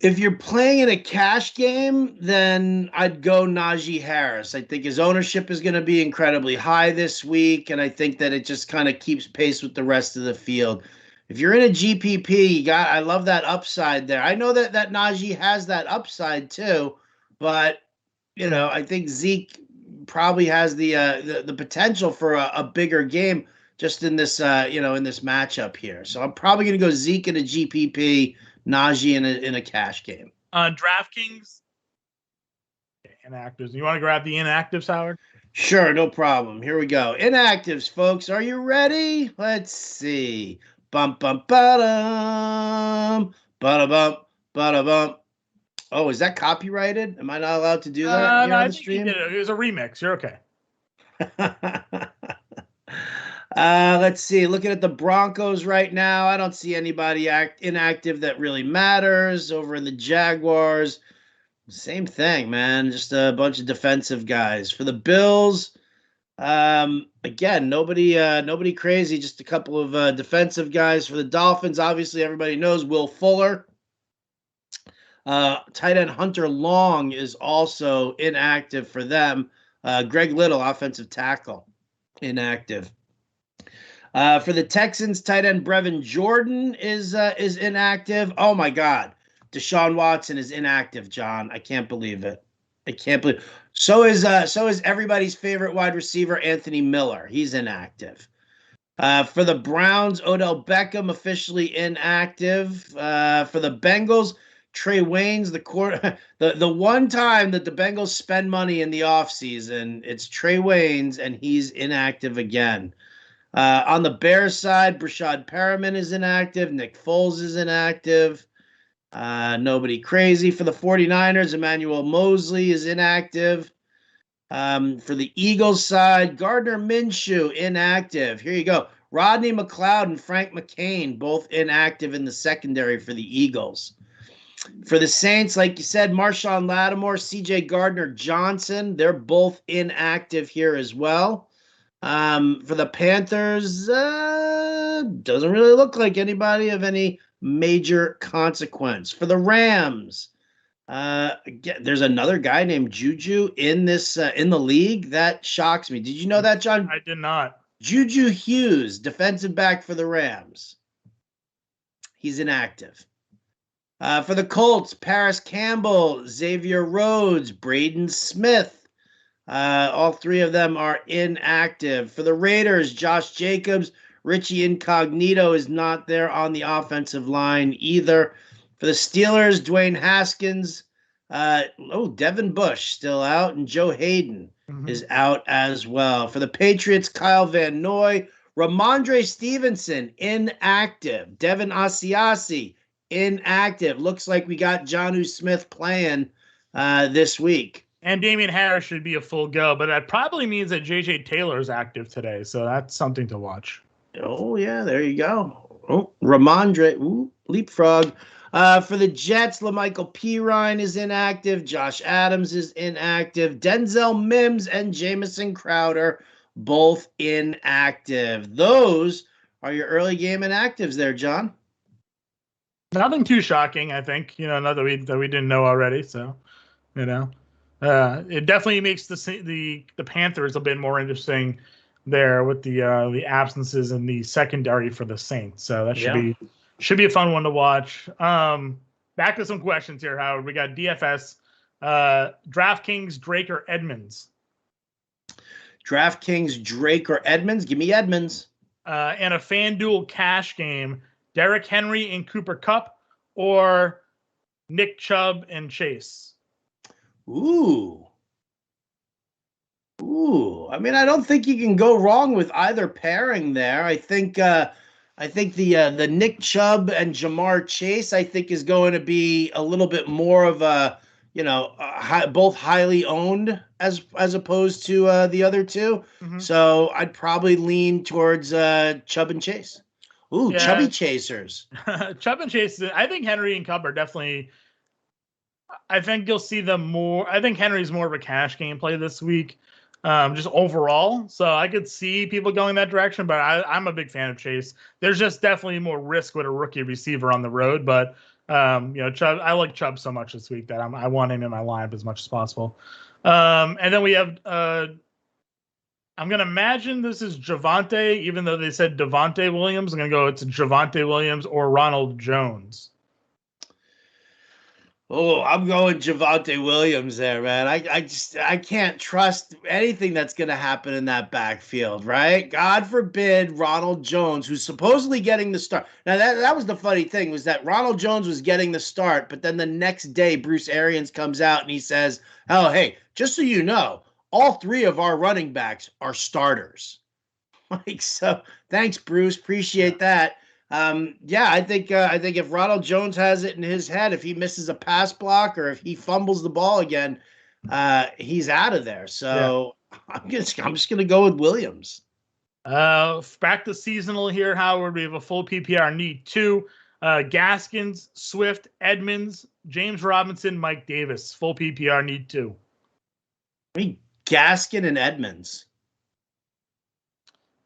If you're playing in a cash game, then I'd go Najee Harris. I think his ownership is going to be incredibly high this week, and I think that it just kind of keeps pace with the rest of the field. If you're in a GPP, I love that upside there. I know that Najee has that upside too, but I think Zeke probably has the potential for a bigger game just in this in this matchup here. So I'm probably going to go Zeke in a GPP, Najee in a cash game. DraftKings inactives. You want to grab the inactives, Howard? Sure, no problem. Here we go. Inactives, folks. Are you ready? Let's see. Bum bum ba-dum, ba-da-bum, ba-da-bum. Oh, is that copyrighted? Am I not allowed to do that here on the stream? It was a remix. You're okay. Let's see. Looking at the Broncos right now, I don't see anybody inactive that really matters. Over in the Jaguars, same thing, man. Just a bunch of defensive guys. For the Bills, again, nobody crazy. Just a couple of defensive guys. For the Dolphins, obviously everybody knows Will Fuller. Tight end Hunter Long is also inactive for them. Greg Little, offensive tackle, inactive. For the Texans, tight end Brevin Jordan is inactive. Oh my God, Deshaun Watson is inactive. John, I can't believe it. I can't believe. So is everybody's favorite wide receiver Anthony Miller. He's inactive. For the Browns, Odell Beckham officially inactive. For the Bengals, Trey Waynes, the one time that the Bengals spend money in the offseason, it's Trey Waynes, and he's inactive again. On the Bears side, Brashad Perriman is inactive. Nick Foles is inactive. Nobody crazy. For the 49ers, Emmanuel Mosley is inactive. For the Eagles side, Gardner Minshew, inactive. Here you go. Rodney McLeod and Frank McCain, both inactive in the secondary for the Eagles. For the Saints, like you said, Marshawn Lattimore, C.J. Gardner-Johnson, they're both inactive here as well. For the Panthers, doesn't really look like anybody of any major consequence. For the Rams, again, there's another guy named Juju in the league. That shocks me. Did you know that, John? I did not. Juju Hughes, defensive back for the Rams. He's inactive. For the Colts, Paris Campbell, Xavier Rhodes, Braden Smith. All three of them are inactive. For the Raiders, Josh Jacobs, Richie Incognito is not there on the offensive line either. For the Steelers, Dwayne Haskins, Devin Bush still out, and Joe Hayden is out as well. For the Patriots, Kyle Van Noy, Ramondre Stevenson, inactive. Devin Asiasi, inactive. Looks like we got Jonnu Smith playing this week. And Damian Harris should be a full go, but that probably means that J.J. Taylor is active today, so that's something to watch. Oh, yeah, there you go. Oh, Ramondre, leapfrog. For the Jets, LaMichael Pirine is inactive. Josh Adams is inactive. Denzel Mims and Jamison Crowder, both inactive. Those are your early game inactives there, John. Nothing too shocking, I think. Not that we didn't know already. So, it definitely makes the Panthers a bit more interesting there with the absences in the secondary for the Saints. So that should be a fun one to watch. Back to some questions here, Howard. We got DFS, DraftKings, Drake or Edmonds. DraftKings, Drake or Edmonds. Give me Edmonds. And a FanDuel cash game, Derrick Henry and Cooper Kupp or Nick Chubb and Chase. Ooh. I mean, I don't think you can go wrong with either pairing there. I think the Nick Chubb and Jamar Chase, I think, is going to be a little bit more of a, both highly owned as opposed to the other two. Mm-hmm. So I'd probably lean towards Chubb and Chase. Ooh, yeah. Chubby chasers. Chubb and Chase. I think Henry and Kupp are definitely. I think you'll see them more. I think Henry's more of a cash game play this week, just overall. So I could see people going that direction, but I'm a big fan of Chase. There's just definitely more risk with a rookie receiver on the road, but Chubb. I like Chubb so much this week that I want him in my lineup as much as possible. And then we have. I'm going to imagine this is Javante, even though they said Javonte Williams. I'm going to go it's Javante Williams or Ronald Jones. Oh, I'm going Javonte Williams there, man. I can't trust anything that's going to happen in that backfield, right? God forbid Ronald Jones, who's supposedly getting the start. Now, that was the funny thing, was that Ronald Jones was getting the start, but then the next day, Bruce Arians comes out and he says, oh, hey, just so you know, all three of our running backs are starters. So thanks, Bruce. Appreciate that. I think if Ronald Jones has it in his head, if he misses a pass block or if he fumbles the ball again, he's out of there. So I'm just going to go with Williams. Back to seasonal here, Howard. We have a full PPR need 2. Gaskins, Swift, Edmonds, James Robinson, Mike Davis. Full PPR need 2. I mean, Gaskin and Edmonds.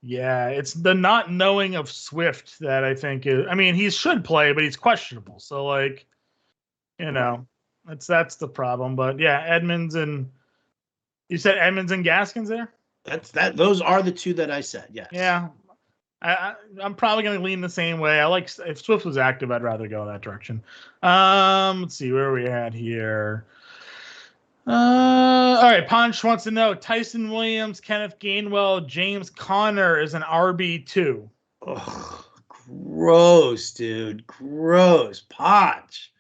Yeah, it's the not knowing of Swift that I think is. I mean, he should play, but he's questionable. So, that's the problem. But yeah, Edmonds and you said Edmonds and Gaskins there. Those are the two that I said. Yes. Yeah, I'm probably going to lean the same way. If Swift was active, I'd rather go that direction. Let's see where are we at here. All right, Ponch wants to know Tyson Williams, Kenneth Gainwell, James Conner is an RB2. Oh, gross, dude. Gross. Ponch.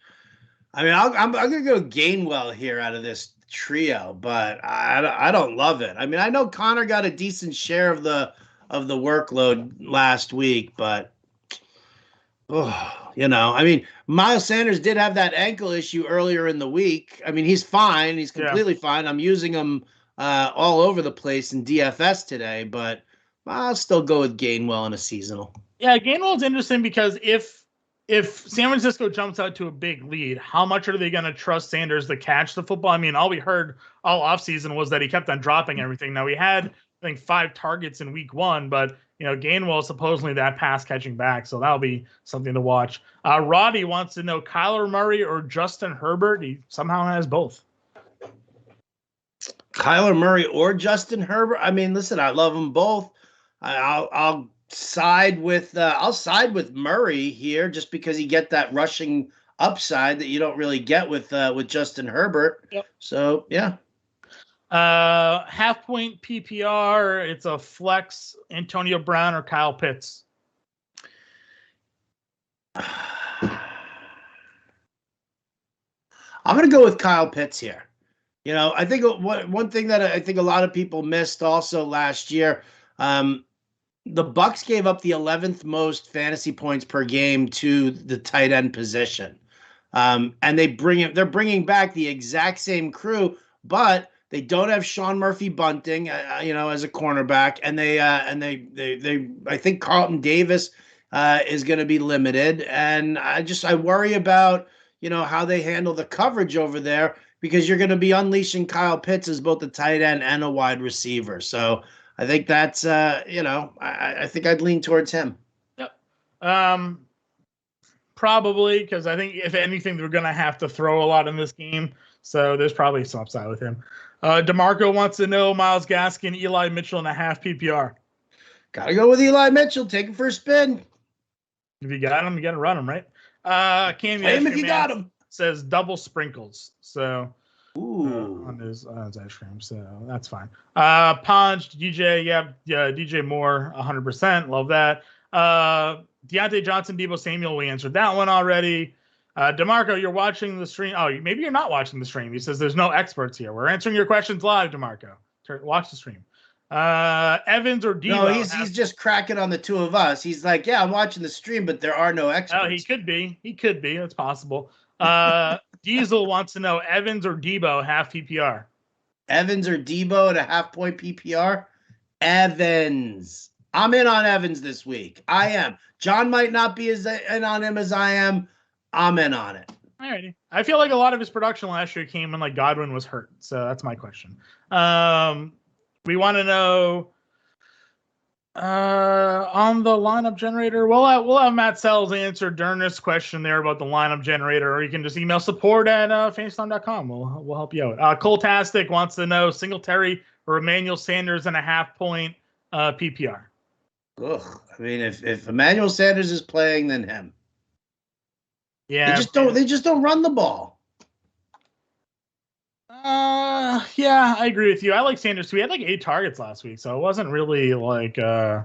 I mean, I'm going to go Gainwell here out of this trio, but I don't love it. I mean, I know Conner got a decent share of the workload last week, but I mean, Miles Sanders did have that ankle issue earlier in the week. I mean, he's fine. He's completely fine. I'm using him all over the place in DFS today, but I'll still go with Gainwell in a seasonal. Yeah, Gainwell's interesting because if San Francisco jumps out to a big lead, how much are they going to trust Sanders to catch the football? I mean, all we heard all offseason was that he kept on dropping everything. Now, we had, I think, 5 targets in week 1, but Gainwell is supposedly that pass catching back, so that'll be something to watch. Roddy wants to know Kyler Murray or Justin Herbert. He somehow has both. Kyler Murray or Justin Herbert. I mean, listen, I love them both. I'll side with Murray here just because you get that rushing upside that you don't really get with Justin Herbert. Yep. So yeah. Half point PPR. It's a flex. Antonio Brown or Kyle Pitts. I'm going to go with Kyle Pitts here. I think one thing that I think a lot of people missed also last year, the Bucs gave up the 11th most fantasy points per game to the tight end position. And they're bringing back the exact same crew, but they don't have Sean Murphy Bunting, as a cornerback, and they I think Carlton Davis is going to be limited, and I worry about how they handle the coverage over there, because you're going to be unleashing Kyle Pitts as both a tight end and a wide receiver. So I think that's I think I'd lean towards him. Yep. Probably, because I think if anything, they're going to have to throw a lot in this game. So there's probably some upside with him. DeMarco wants to know Myles Gaskin, Eli Mitchell, and a half PPR. Got to go with Eli Mitchell. Take him for a spin. If you got him, you got to run him, right? Cam, play him if you got him. Says double sprinkles. So on his ice cream. So that's fine. Punch, DJ, DJ Moore, 100%. Love that. Deontay Johnson, Deebo Samuel, we answered that one already. DeMarco, you're watching the stream. Oh, maybe you're not watching the stream. He says there's no experts here. We're answering your questions live, DeMarco. Watch the stream. Evans or Deebo? No, he's just cracking on the two of us. He's like, yeah, I'm watching the stream, but there are no experts. Oh, he could be. That's possible. Diesel wants to know Evans or Deebo, half PPR. Evans or Deebo at a half-point PPR? Evans. I'm in on Evans this week. I am. John might not be as in on him as I am. I'm in on it. Alrighty. I feel like a lot of his production last year came when Godwin was hurt. So that's my question. We want to know on the lineup generator. We'll have Matt Sells answer Dernis' question there about the lineup generator, or you can just email support@facedown.com. We'll help you out. Coltastic wants to know Singletary or Emmanuel Sanders and a half-point PPR. Ugh. I mean, if Emmanuel Sanders is playing, then him. Yeah. They just don't run the ball. Yeah, I agree with you. I like Sanders too. He had 8 targets last week, so it wasn't really wasn't an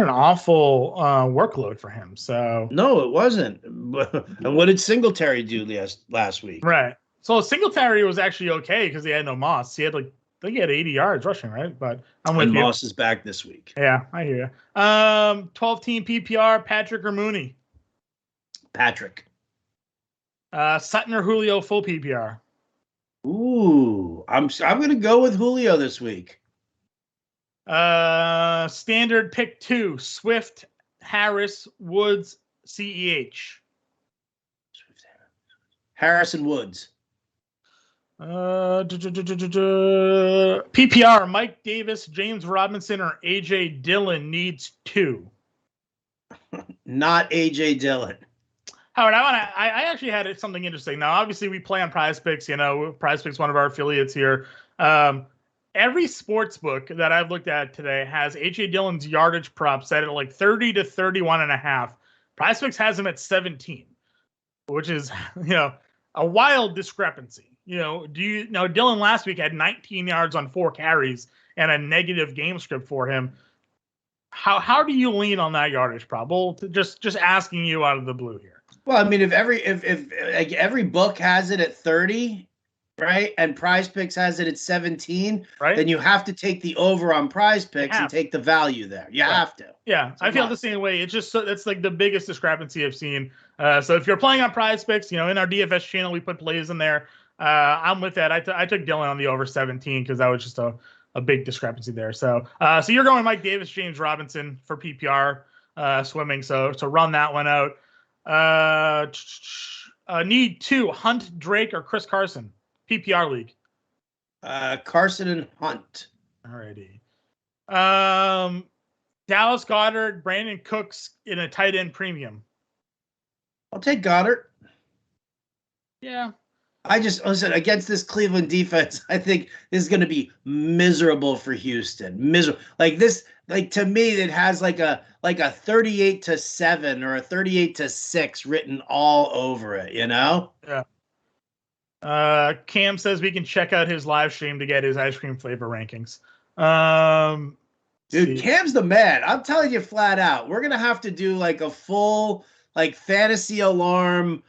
awful workload for him. So no, it wasn't. And what did Singletary do last week? Right. So Singletary was actually okay because he had no Moss. He had I think he had 80 yards rushing, right? But I'm with you. Moss is back this week. Yeah, I hear you. 12-team PPR, Patrick or Mooney? Patrick. Sutton or Julio, full PPR? Ooh, I'm going to go with Julio this week. Standard pick 2, Swift, Harris, Woods, CEH. Harris and Woods. PPR, Mike Davis, James Robinson, or AJ Dillon needs 2. Not AJ Dillon. Howard, I actually had something interesting. Now, obviously, we play on Prize Picks. Prize Picks, one of our affiliates here. Every sports book that I've looked at today has A.J. Dillon's yardage prop set at 30 to 31.5. Prize Picks has him at 17, which is, a wild discrepancy. Dillon last week had 19 yards on 4 carries and a negative game script for him. How do you lean on that yardage prop? Well, just asking you out of the blue here. Well, I mean, if every book has it at 30, right, and Prize Picks has it at 17, right, then you have to take the over on Prize Picks and take the value there. You have to. Yeah, I feel the same way. It's just that's the biggest discrepancy I've seen. So if you're playing on Prize Picks, in our DFS channel we put plays in there. I'm with that. I took Dillon on the over 17 because that was just a big discrepancy there. So you're going Mike Davis, James Robinson for PPR swimming. So run that one out. Need 2, Hunt, Drake, or Chris Carson, PPR league. Carson and Hunt. Alrighty. Dallas Goedert, Brandon Cooks in a tight end premium. I'll take Goddard. Yeah. Listen, against this Cleveland defense, I think this is going to be miserable for Houston. Miserable. To me, it has like a 38-7 or a 38-6 written all over it, Yeah. Cam says we can check out his live stream to get his ice cream flavor rankings. Dude, Cam's the man. I'm telling you flat out. We're going to have to do a full fantasy alarm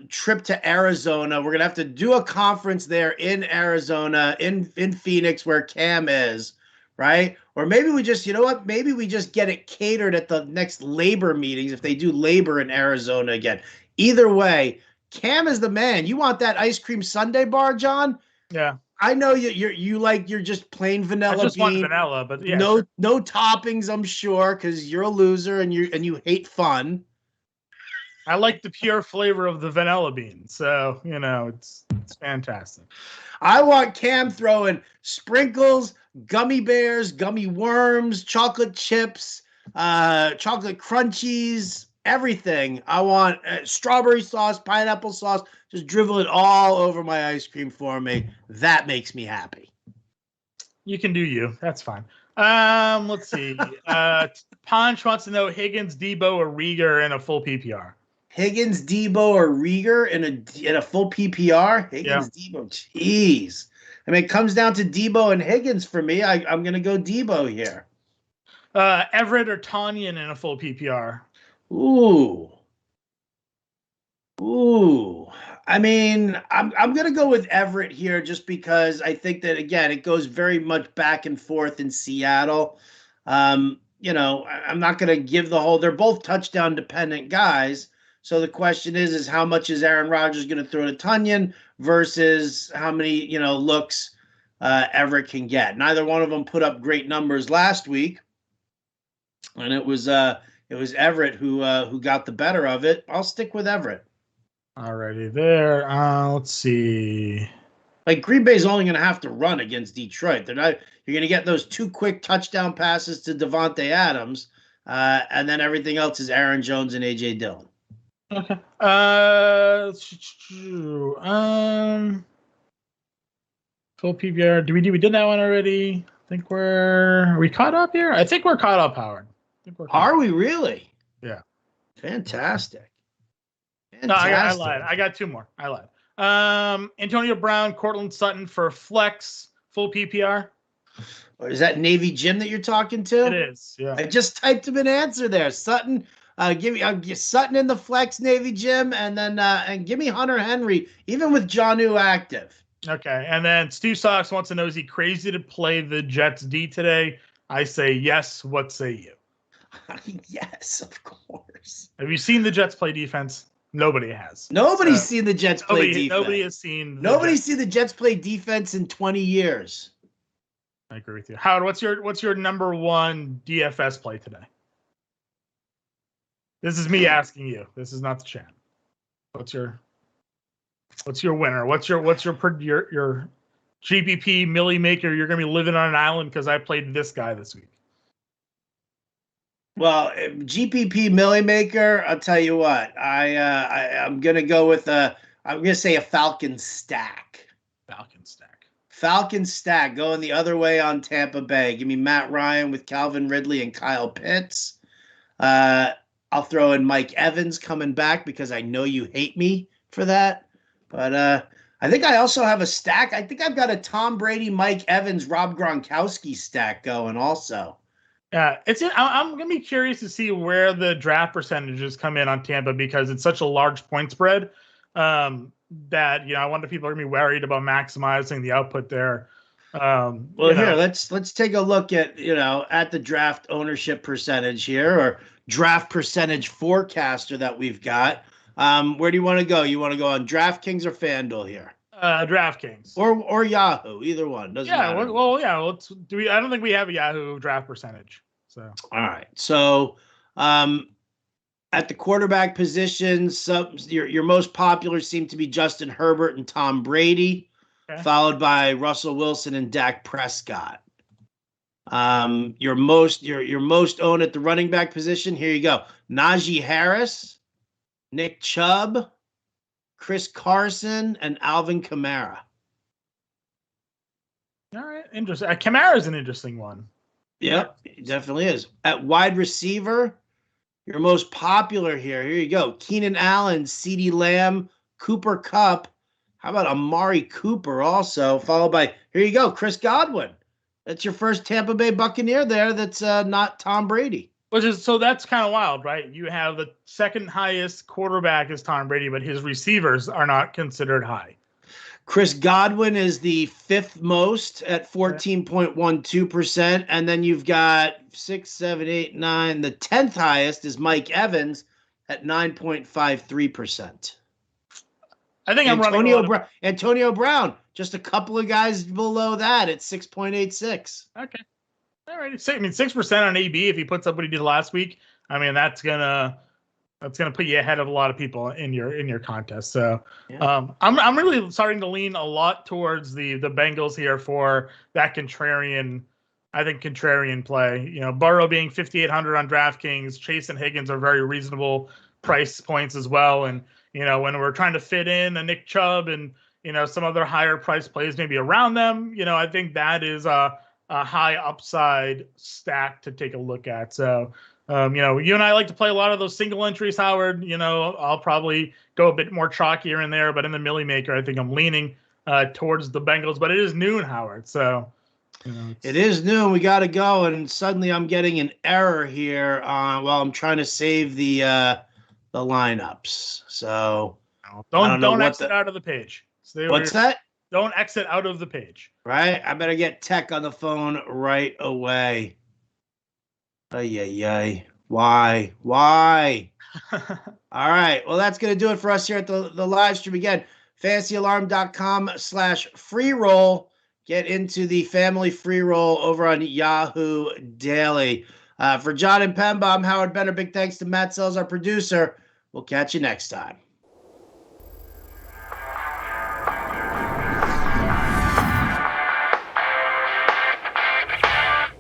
trip to Arizona. We're going to have to do a conference there in Arizona, in Phoenix, where Cam is, right? Or maybe we just, maybe we just get it catered at the next labor meetings if they do labor in Arizona again. Either way, Cam is the man. You want that ice cream sundae bar, John? Yeah. I know you like your just plain vanilla I just want bean. vanilla, but yeah, no sure. no toppings, I'm sure, because you're a loser and you hate fun. I like the pure flavor of the vanilla bean, so it's fantastic. I want Cam throwing sprinkles, gummy bears, gummy worms, chocolate chips, chocolate crunchies, everything. I want strawberry sauce, pineapple sauce. Just drivel it all over my ice cream for me. That makes me happy. You can do you. That's fine. Let's see. Ponch wants to know Higgins, Debo, or Rieger in a full PPR. Higgins, Debo, or Rieger in a full PPR? Higgins, yeah. Debo, jeez. I mean, it comes down to Debo and Higgins for me. I'm going to go Debo here. Everett or Tanyan in a full PPR? Ooh. I mean, I'm going to go with Everett here just because I think that, again, it goes very much back and forth in Seattle. I'm not going to give the whole – they're both touchdown-dependent guys. So the question is how much is Aaron Rodgers going to throw to Tanyan versus how many, looks Everett can get. Neither one of them put up great numbers last week, and it was Everett who got the better of it. I'll stick with Everett. Alrighty there. Let's see. Like Green Bay's only going to have to run against Detroit. You're going to get those 2 quick touchdown passes to Davante Adams, and then everything else is Aaron Jones and AJ Dillon. Okay. Full PPR. We did that one already? I think are we caught up here? I think we're caught up, Howard. Are we really? Yeah. Fantastic. No, I lied. I got 2 more. I lied. Antonio Brown, Cortland Sutton for flex, full PPR. Is that Navy Jim that you're talking to? It is. Yeah. I just typed him an answer there. Sutton. Give me Sutton in the flex, Navy Jim, and then and give me Hunter Henry, even with Jonnu active. Okay, and then Stu Sox wants to know: is he crazy to play the Jets D today? I say yes. What say you? Yes, of course. Have you seen the Jets play defense? Nobody has. Nobody's seen the Jets play defense. Nobody has seen. Nobody's seen the Jets play defense in 20 years. I agree with you. Howard, what's your number 1 DFS play today? This is me asking you. This is not the chat. What's your winner? What's your GPP Millie maker? You're gonna be living on an island because I played this guy this week. Well, GPP Millie maker. I'll tell you what. I'm gonna go with I'm gonna say a Falcon stack. Falcon stack going the other way on Tampa Bay. Give me Matt Ryan with Calvin Ridley and Kyle Pitts. I'll throw in Mike Evans coming back because I know you hate me for that. But I think I also have a stack. I think I've got a Tom Brady, Mike Evans, Rob Gronkowski stack going also. Yeah, I'm going to be curious to see where the draft percentages come in on Tampa because it's such a large point spread that, I wonder if people are going to be worried about maximizing the output there. Here, let's take a look at, at the draft ownership percentage here or draft percentage forecaster that we've got. Where do you want to go? You want to go on DraftKings or FanDuel here? DraftKings or Yahoo, either one doesn't matter. I don't think we have a Yahoo draft percentage. So all right, so at the quarterback position, your most popular seem to be Justin Herbert and Tom Brady, followed by Russell Wilson and Dak Prescott. Your most owned at the running back position. Here you go: Najee Harris, Nick Chubb, Chris Carson, and Alvin Kamara. All right, interesting. Kamara is an interesting one. Yep, it definitely is. At wide receiver, your most popular here. Here you go: Keenan Allen, CeeDee Lamb, Cooper Kupp. How about Amari Cooper also, followed by, here you go, Chris Godwin. That's your first Tampa Bay Buccaneer there that's not Tom Brady. So that's kind of wild, right? You have the second highest quarterback is Tom Brady, but his receivers are not considered high. Chris Godwin is the 5th most at 14.12%. And then you've got 6, 7, 8, 9. The 10th highest is Mike Evans at 9.53%. I think I'm running a lot of... Antonio Brown, just a couple of guys below that at 6.86. Okay. All right. 6% on AB if he puts up what he did last week. I mean, that's gonna put you ahead of a lot of people in your contest. So yeah. I'm really starting to lean a lot towards the Bengals here for that contrarian play. You know, Burrow being 5,800 on DraftKings, Chase and Higgins are very reasonable price points as well. And you know, when we're trying to fit in a Nick Chubb and you know some other higher price plays maybe around them, you know, I think that is a high upside stack to take a look at. So. You know, you and I like to play a lot of those single entries, Howard. You know, I'll probably go a bit more chalk here and there, but in the Millie Maker, I think I'm leaning towards the Bengals. But it is noon, Howard. So you know, it is noon. We got to go, and suddenly I'm getting an error here while I'm trying to save the lineups. So don't exit out of the page. What's that? Don't exit out of the page. Right. I better get tech on the phone right away. Ay. Why? All right. Well, that's going to do it for us here at the live stream. Again, fantasyalarm.com/free roll. Get into the family free roll over on Yahoo Daily. For Jon Impemba, I'm Howard Bender. Big thanks to Matt Sells, our producer. We'll catch you next time.